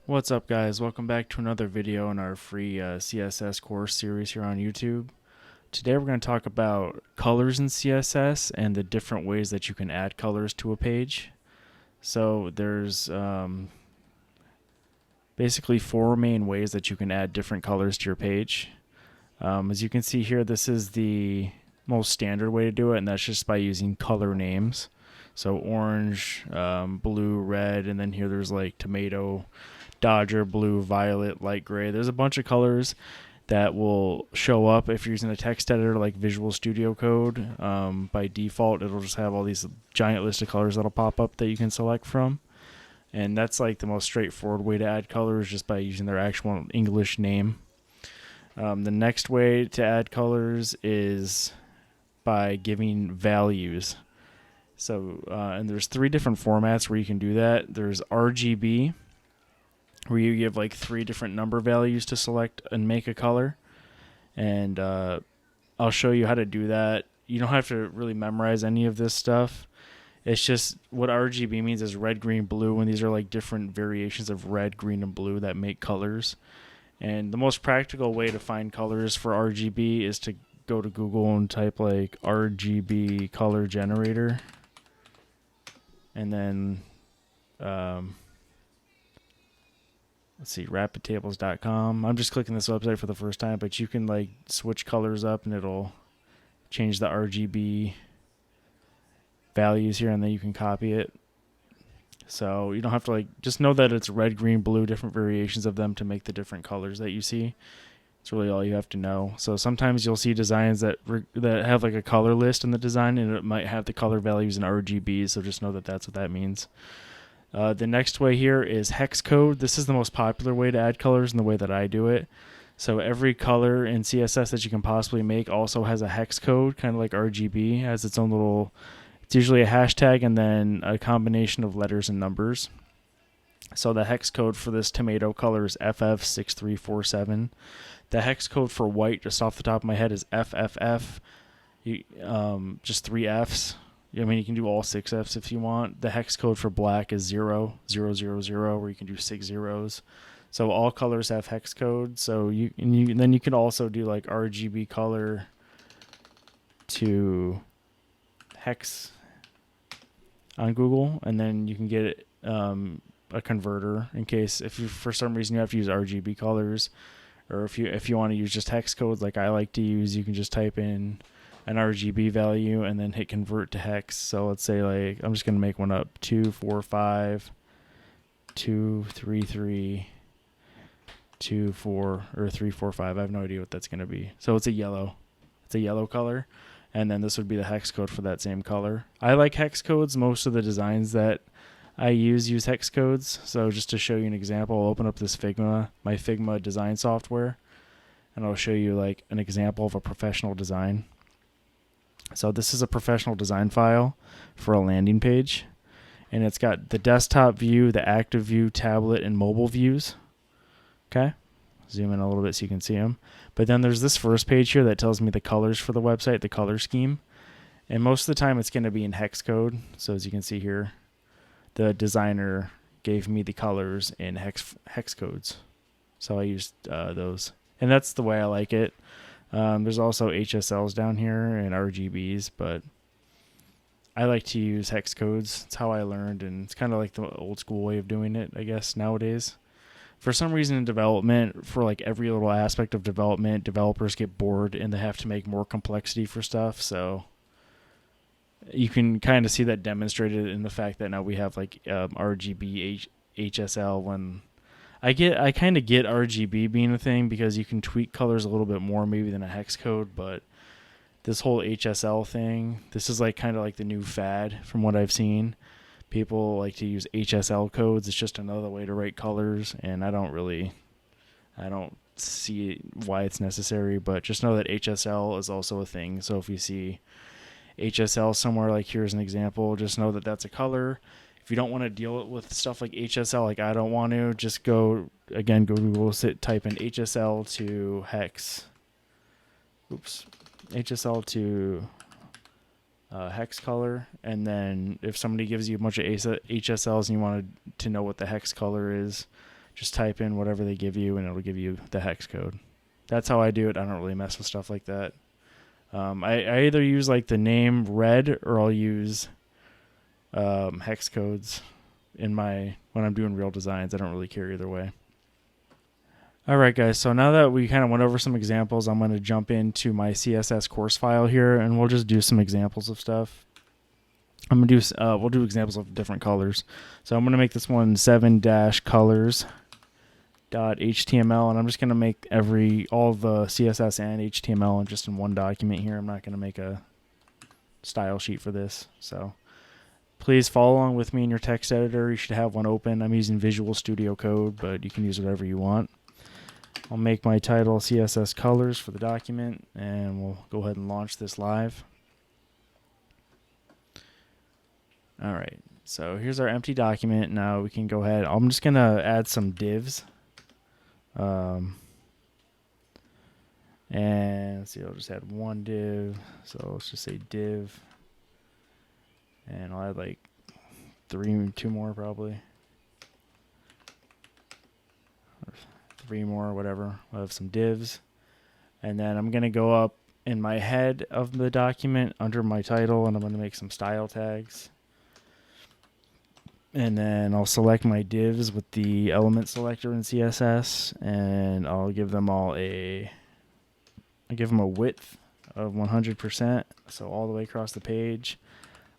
What's up, guys? Welcome back to another video in our free CSS course series here on YouTube. Today we're going to talk about colors in CSS and the different ways that you can add colors to a page. So there's basically four main ways that you can add different colors to your page. As you can see here, this is the most standard way to do it, and that's just by using color names. So orange, blue, red, and then here there's like tomato, Dodger, blue, violet, light gray. There's a bunch of colors that will show up if you're using a text editor like Visual Studio Code. By default, it'll just have all these giant list of colors that'll pop up that you can select from. And that's like the most straightforward way to add colors, just by using their actual English name. The next way to add colors is by giving values. So, and there's three different formats where you can do that. There's RGB, where you give like three different number values to select and make a color. And I'll show you how to do that. You don't have to really memorize any of this stuff. It's just what RGB means is red, green, blue, and these are like different variations of red, green, and blue that make colors. And the most practical way to find colors for RGB is to go to Google and type like RGB color generator. And then let's see, rapidtables.com. I'm just clicking this website for the first time, but you can like switch colors up and it'll change the RGB values here, and then you can copy it. So you don't have to like, just know that it's red, green, blue, different variations of them to make the different colors that you see. It's really all you have to know. So sometimes you'll see designs that have like a color list in the design, and it might have the color values in RGB. So just know that that's what that means. The next way here is Hex Code. This is the most popular way to add colors in the way that I do it. So every color in CSS that you can possibly make also has a hex code, kind of like RGB, has its own little, it's usually a hashtag and then a combination of letters and numbers. So the hex code for this tomato color is FF6347. The hex code for white, just off the top of my head, is FFF. Just three Fs. I mean, you can do all six Fs if you want. The hex code for black is 0000, where you can do 6 zeros. So all colors have hex code. So then you can also do like RGB color to hex on Google, and then you can get a converter in case if you for some reason you have to use RGB colors, or if you want to use just hex codes like I like to use, you can just type in an RGB value and then hit convert to hex. So let's say like I'm just gonna make one up: 245 233 24 or 345. I have no idea what that's gonna be. So it's a yellow color, and then this would be the hex code for that same color. I like hex codes. Most of the designs that I use hex codes. So just to show you an example, I'll open up this my Figma design software, and I'll show you like an example of a professional design. So this is a professional design file for a landing page, and it's got the desktop view, the active view, tablet, and mobile views. Okay, zoom in a little bit so you can see them. But then there's this first page here that tells me the colors for the website, the color scheme, and most of the time it's going to be in hex code. So as you can see here, the designer gave me the colors in hex codes, so I used those, and that's the way I like it. There's also HSLs down here and RGBs, but I like to use hex codes. It's how I learned, and it's kind of like the old school way of doing it, I guess, nowadays. For some reason in development, for like every little aspect of development, developers get bored and they have to make more complexity for stuff. So you can kind of see that demonstrated in the fact that now we have like RGB HSL. When I kind of get RGB being a thing because you can tweak colors a little bit more maybe than a hex code, but this whole HSL thing, this is like kind of like the new fad from what I've seen. People like to use HSL codes. It's just another way to write colors, and I don't see why it's necessary, but just know that HSL is also a thing. So if you see HSL somewhere, like here's an example, just know that that's a color. If you don't want to deal with stuff like HSL, like I don't want to, just go to Google, type in HSL to hex. HSL to hex color, and then if somebody gives you a bunch of HSLs and you want to know what the hex color is, just type in whatever they give you and it'll give you the hex code. That's how I do it. I don't really mess with stuff like that. I either use like the name red or I'll use hex codes when I'm doing real designs. I don't really care either way. Alright guys, so now that we kind of went over some examples, I'm going to jump into my CSS course file here and we'll just do some examples of stuff. We'll do examples of different colors. So I'm going to make this one 7-colors.html, and I'm just going to make all the CSS and HTML just in one document here. I'm not going to make a style sheet for this. So please follow along with me in your text editor. You should have one open. I'm using Visual Studio Code, but you can use whatever you want. I'll make my title CSS colors for the document, and we'll go ahead and launch this live. Alright, so here's our empty document. Now we can go ahead. I'm just going to add some divs. And let's see, I'll just add one div. So let's just say div. And I'll add like two more probably. Or 3 more, whatever. I'll have some divs. And then I'm going to go up in my head of the document under my title, and I'm going to make some style tags. And then I'll select my divs with the element selector in CSS, and I'll give them a width of 100%, so all the way across the page,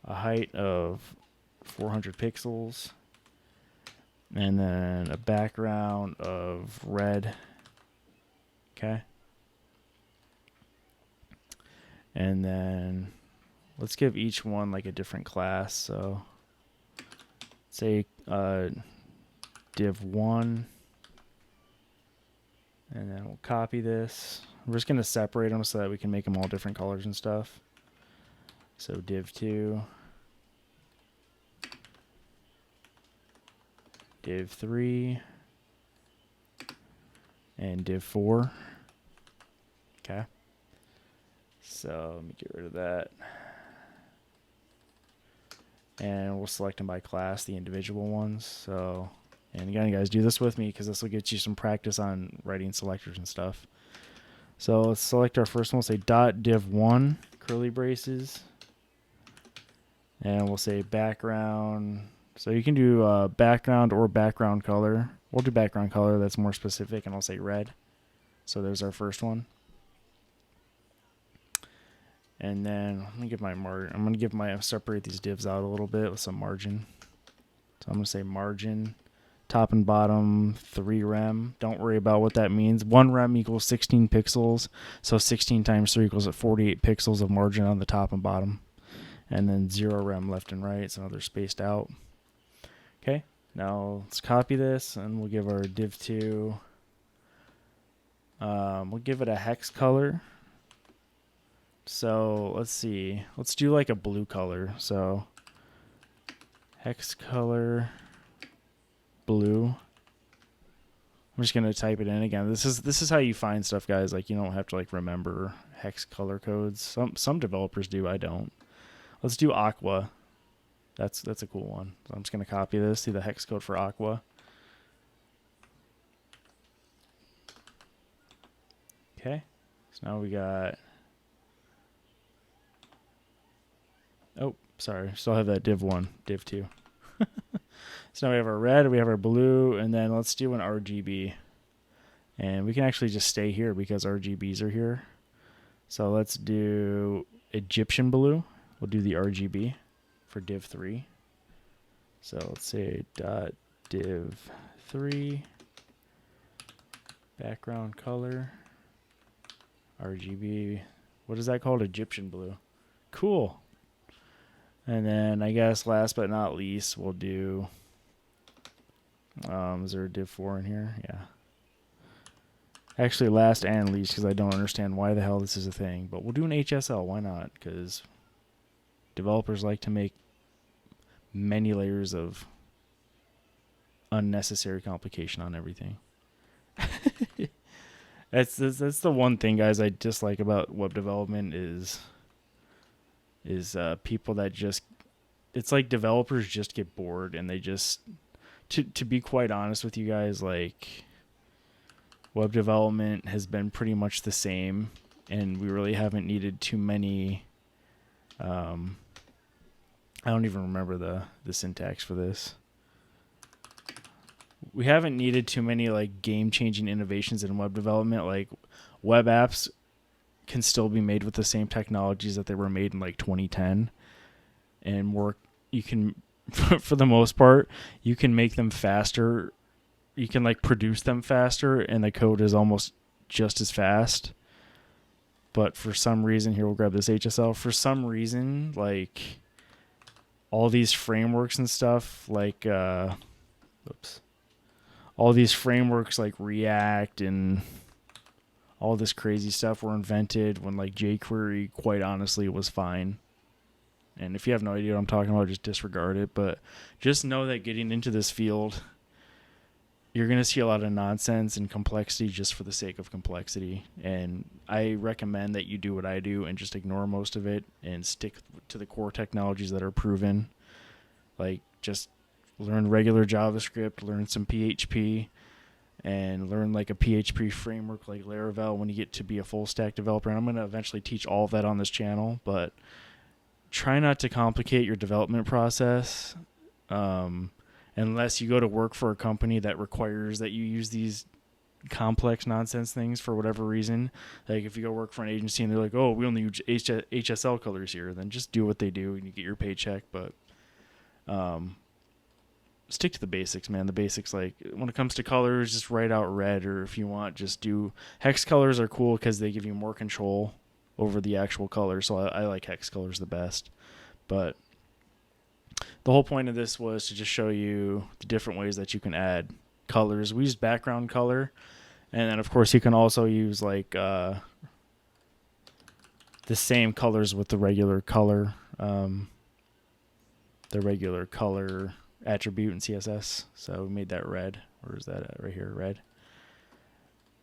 a height of 400 pixels, and then a background of red. Okay. And then let's give each one like a different class. So say div 1, and then we'll copy this. We're just going to separate them so that we can make them all different colors and stuff. So div 2, div 3, and div 4. Okay. So let me get rid of that. And we'll select them by class, the individual ones. So, and again, guys, do this with me because this will get you some practice on writing selectors and stuff. So let's select our first one. We'll say .div1, curly braces. And we'll say background. So you can do background or background color. We'll do background color. That's more specific, and I'll say red. So there's our first one. And then I'm gonna separate these divs out a little bit with some margin. So I'm gonna say margin, top and bottom 3 rem. Don't worry about what that means. 1 rem equals 16 pixels. So 16 times 3 equals 48 pixels of margin on the top and bottom. And then 0 rem left and right, so they're spaced out. Okay, now let's copy this and we'll give our div 2, we'll give it a hex color. So let's see, let's do like a blue color. So hex color blue. I'm just gonna type it in again. This is how you find stuff, guys. Like, you don't have to like remember hex color codes. Some developers do. I don't. Let's do aqua. That's a cool one. So I'm just gonna copy this. See the hex code for aqua. Okay. So now we got. Oh, sorry. Still have that div 1, div 2. So now we have our red, we have our blue, and then let's do an RGB. And we can actually just stay here because RGBs are here. So let's do Egyptian blue. We'll do the RGB for div 3. So let's say .div 3 background color RGB. What is that called? Egyptian blue. Cool. And then I guess last but not least, we'll do, is there a div 4 in here? Yeah. Actually last and least because I don't understand why the hell this is a thing. But we'll do an HSL. Why not? Because developers like to make many layers of unnecessary complication on everything. That's the one thing, guys, I dislike about web development is people that just, it's like developers just get bored and they just to be quite honest with you guys, like, web development has been pretty much the same, and we really haven't needed too many. I don't even remember the syntax for this. We haven't needed too many like game-changing innovations in web development. Like, web apps can still be made with the same technologies that they were made in like 2010, and work. You can, for the most part, you can make them faster. You can like produce them faster, and the code is almost just as fast. But for some reason, here, we'll grab this HSL. For some reason, like, all these frameworks and stuff, like, all these frameworks like React and all this crazy stuff were invented when like jQuery, quite honestly, was fine. And if you have no idea what I'm talking about, just disregard it. But just know that getting into this field, you're going to see a lot of nonsense and complexity just for the sake of complexity. And I recommend that you do what I do and just ignore most of it and stick to the core technologies that are proven. Like, just learn regular JavaScript, learn some PHP, and learn like a PHP framework like Laravel when you get to be a full stack developer. And I'm going to eventually teach all of that on this channel, but try not to complicate your development process. Unless you go to work for a company that requires that you use these complex nonsense things for whatever reason. Like, if you go work for an agency and they're like, oh, we only use HSL colors here, then just do what they do and you get your paycheck. But stick to the basics, man. The basics, like, when it comes to colors, just write out red, or if you want, just do hex colors are cool because they give you more control over the actual color. So I like hex colors the best. But the whole point of this was to just show you the different ways that you can add colors. We used background color, and then of course you can also use like the same colors with the regular color attribute in CSS. So we made that red. Where is that at? Right here, red.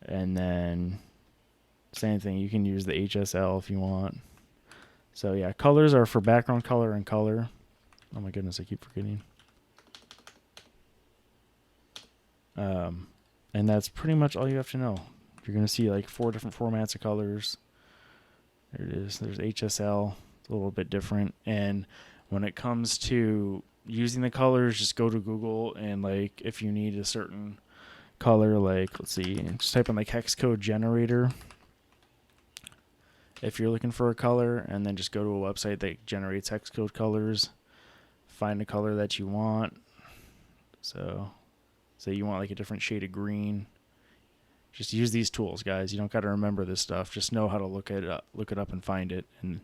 And then same thing, you can use the HSL if you want. So yeah, colors are for background color and color. Oh my goodness, I keep forgetting. And that's pretty much all you have to know. You're going to see like 4 different formats of colors. There it is. There's HSL. It's a little bit different. And when it comes to using the colors, just go to Google, and like, if you need a certain color, like, let's see, just type in like Hex Code generator if you're looking for a color, and then just go to a website that generates Hex Code colors. Find a color that you want. So say you want like a different shade of green. Just use these tools, guys. You don't got to remember this stuff. Just know how to look it up and find it, and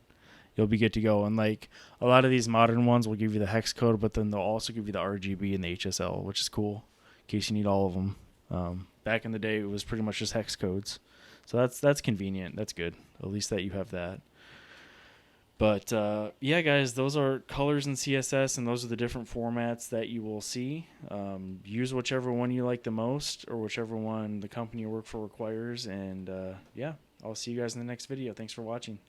you'll be good to go. And like, a lot of these modern ones will give you the hex code, but then they'll also give you the RGB and the HSL, which is cool in case you need all of them. Back in the day, it was pretty much just hex codes. So that's convenient. That's good. At least that you have that. But yeah, guys, those are colors in CSS, and those are the different formats that you will see. Use whichever one you like the most, or whichever one the company you work for requires. And yeah, I'll see you guys in the next video. Thanks for watching.